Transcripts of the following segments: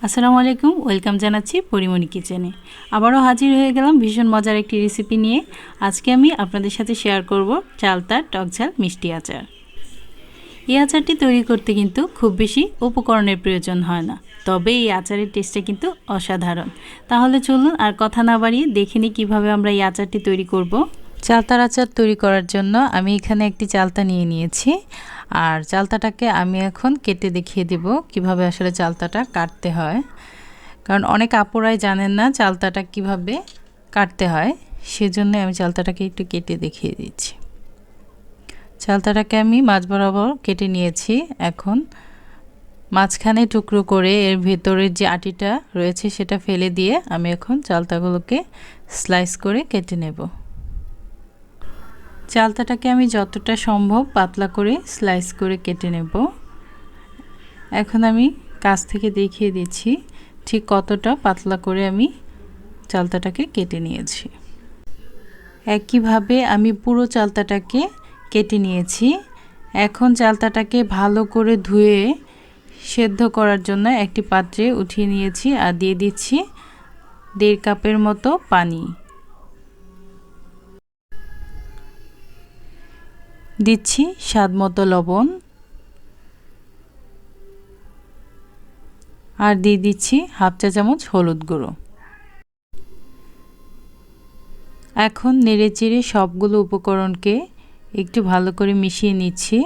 আসসালামু আলাইকুম, ওয়েলকাম জানাচ্ছি পরিমণি কিচেনে। আবারও হাজির হয়ে গেলাম ভীষণ মজার একটি রেসিপি নিয়ে। আজকে আমি আপনাদের সাথে শেয়ার করব চালতার টকঝাল মিষ্টি আচার। এই আচারটি তৈরি করতে কিন্তু খুব বেশি উপকরণের প্রয়োজন হয় না, তবে এই আচারের টেস্টটা কিন্তু অসাধারণ। তাহলে চলুন আর কথা না বাড়িয়ে দেখে নিই কীভাবে আমরা এই আচারটি তৈরি করব। চালতার আচার তৈরি করার জন্য আমি এখানে একটি চালতা নিয়ে নিয়েছি, আর চালতাটাকে আমি এখন কেটে দেখিয়ে দেব কিভাবে আসলে চালতাটা কাটতে হয়, কারণ অনেক আপুরাই জানেন না চালতাটা কিভাবে কাটতে হয়, সেজন্য আমি চালতাটাকে একটু কেটে দেখিয়ে দিচ্ছি। চালতাটাকে আমি মাঝ বরাবর কেটে নিয়েছি। এখন মাঝখানে টুকরো করে এর ভেতরের যে আটিটা রয়েছে সেটা ফেলে দিয়ে আমি এখন চালতাগুলোকে স্লাইস করে কেটে নেব। চালতাটাকে আমি যতটা সম্ভব পাতলা করে স্লাইস করে কেটে নেব। এখন আমি কাছ থেকে দেখিয়ে দিচ্ছি ঠিক কতটা পাতলা করে আমি চালতাটাকে কেটে নিয়েছি। একইভাবে আমি পুরো চালতাটাকে কেটে নিয়েছি। এখন চালতাটাকে ভালো করে ধুয়ে সেদ্ধ করার জন্য একটি পাত্রে উঠিয়ে নিয়েছি আর দিয়ে দিচ্ছি 1.5 কাপের মতো পানি। দিচ্ছি স্বাদ মতো লবণ আর দিয়ে দিচ্ছি 1/2 চা চামচ হলুদ গুঁড়ো। এখন নেড়েচেড়ে সবগুলো উপকরণকে একটু ভালো করে মিশিয়ে নিচ্ছি।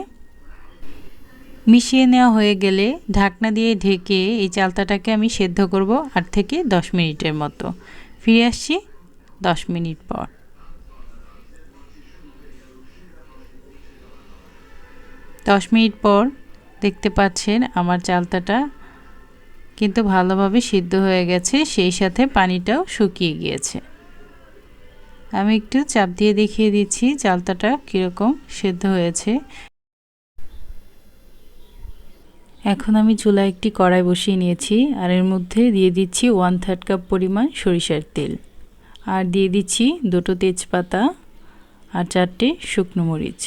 মিশিয়ে নেওয়া হয়ে গেলে ঢাকনা দিয়ে ঢেকে এই চালতাটাকে আমি সেদ্ধ করব 8 থেকে 10 মিনিটের মতো। ফিরে আসছি 10 মিনিট পর। দশ মিনিট পর দেখতে পাচ্ছেন আমার চালতাটা কিন্তু ভালোভাবে সিদ্ধ হয়ে গেছে, সেই সাথে পানিটাও শুকিয়ে গিয়েছে। আমি একটু চাপ দিয়ে দেখিয়ে দিচ্ছি চালতাটা কীরকম সিদ্ধ হয়েছে। এখন আমি চুলায় একটি কড়াই বসিয়ে নিয়েছি আর এর মধ্যে দিয়ে দিচ্ছি 1/3 কাপ পরিমাণ সরিষার তেল, আর দিয়ে দিচ্ছি 2টো তেজপাতা আর 4টে শুকনো মরিচ।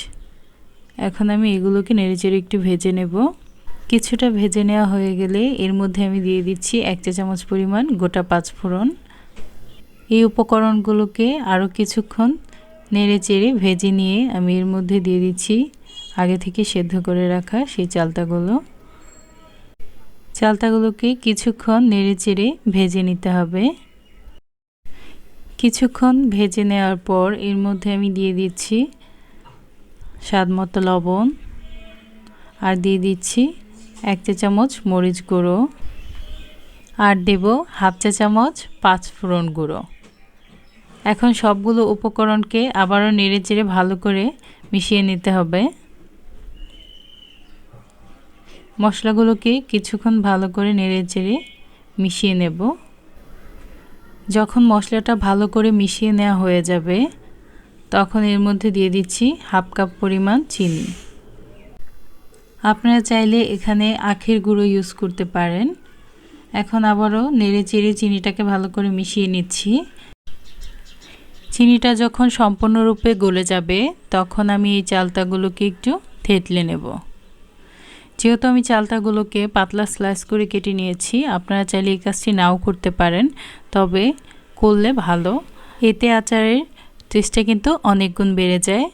এখন আমি এগুলোকে নেড়েচেড়ে একটু ভেজে নেব। কিছুটা ভেজে নেওয়া হয়ে গেলে এর মধ্যে আমি দিয়ে দিচ্ছি 1 চা চামচ পরিমাণ গোটা 5 ফোড়ন। এই উপকরণগুলোকে আরও কিছুক্ষণ নেড়েচেড়ে ভেজে নিয়ে আমি এর মধ্যে দিয়ে দিচ্ছি আগে থেকে সেদ্ধ করে রাখা সেই চালতাগুলোকে কিছুক্ষণ নেড়েচেড়ে ভেজে নিতে হবে। কিছুক্ষণ ভেজে নেওয়ার পর এর মধ্যে আমি দিয়ে দিচ্ছি স্বাদ মতো লবণ আর দিয়ে দিচ্ছি 1 চা চামচ মরিচ গুঁড়ো আর দেব 1/2 চা চামচ 5 ফোড়ন গুঁড়ো। এখন সবগুলো উপকরণকে আবারও নেড়েচেড়ে ভালো করে মিশিয়ে নিতে হবে। মশলাগুলোকে কিছুক্ষণ ভালো করে নেড়েচেড়ে মিশিয়ে নেব। যখন মশলাটা ভালো করে মিশিয়ে নেওয়া হয়ে যাবে তখন এর মধ্যে দিয়ে দিচ্ছি 1/2 কাপ পরিমাণ চিনি। আপনারা চাইলে এখানে আখের গুঁড়ো ইউজ করতে পারেন। এখন আবারও নেড়েচেড়ে চিনিটাকে ভালো করে মিশিয়ে নিচ্ছি। চিনিটা যখন সম্পূর্ণরূপে গলে যাবে তখন আমি এই চালতাগুলোকে একটু থেতলে নেব। যেহেতু আমি চালতাগুলোকে পাতলা স্লাইস করে কেটে নিয়েছি, আপনারা চাইলে এই কাজটি নাও করতে পারেন, তবে করলে ভালো। এতে আচারের টেস্টটা কিন্তু অনেক গুণ বেড়ে যায়।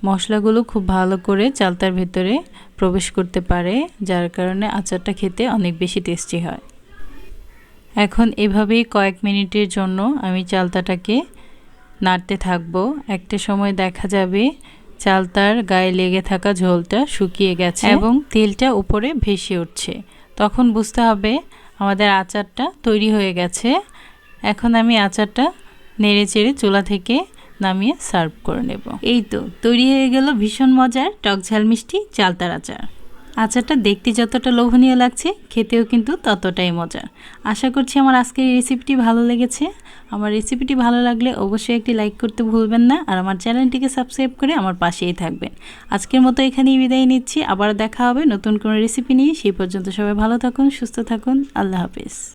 মশলাগুলো খুব ভালো করে চালতার ভেতরে প্রবেশ করতে পারে, যার কারণে আচারটা খেতে অনেক বেশি টেস্টি হয়। এখন এভাবেই কয়েক মিনিটের জন্য আমি চালতাটাকে নাড়তে থাকবো। একটা সময় দেখা যাবে চালতার গায়ে লেগে থাকা ঝোলটা শুকিয়ে গেছে এবং তেলটা উপরে ভেসে উঠছে। তখন বুঝতে হবে আমাদের আচারটা তৈরি হয়ে গেছে। এখন আমি আচারটা নেড়েচেড়ে চুলা থেকে নামিয়ে সার্ভ করে নেব। এই তো তৈরি হয়ে গেল ভীষণ মজার টকঝাল মিষ্টি চালতার আচার। আচারটা দেখতে যতটা লোভনীয় লাগছে, খেতেও কিন্তু ততটাই মজার। আশা করছি আমার আজকের এই রেসিপিটি ভালো লেগেছে। আমার রেসিপিটি ভালো লাগলে অবশ্যই একটি লাইক করতে ভুলবেন না, আর আমার চ্যানেলটিকে সাবস্ক্রাইব করে আমার পাশেই থাকবেন। আজকের মতো এখানেই বিদায় নিচ্ছি। আবার দেখা হবে নতুন কোনো রেসিপি নিয়ে। সেই পর্যন্ত সবাই ভালো থাকুন, সুস্থ থাকুন। আল্লাহ হাফেজ।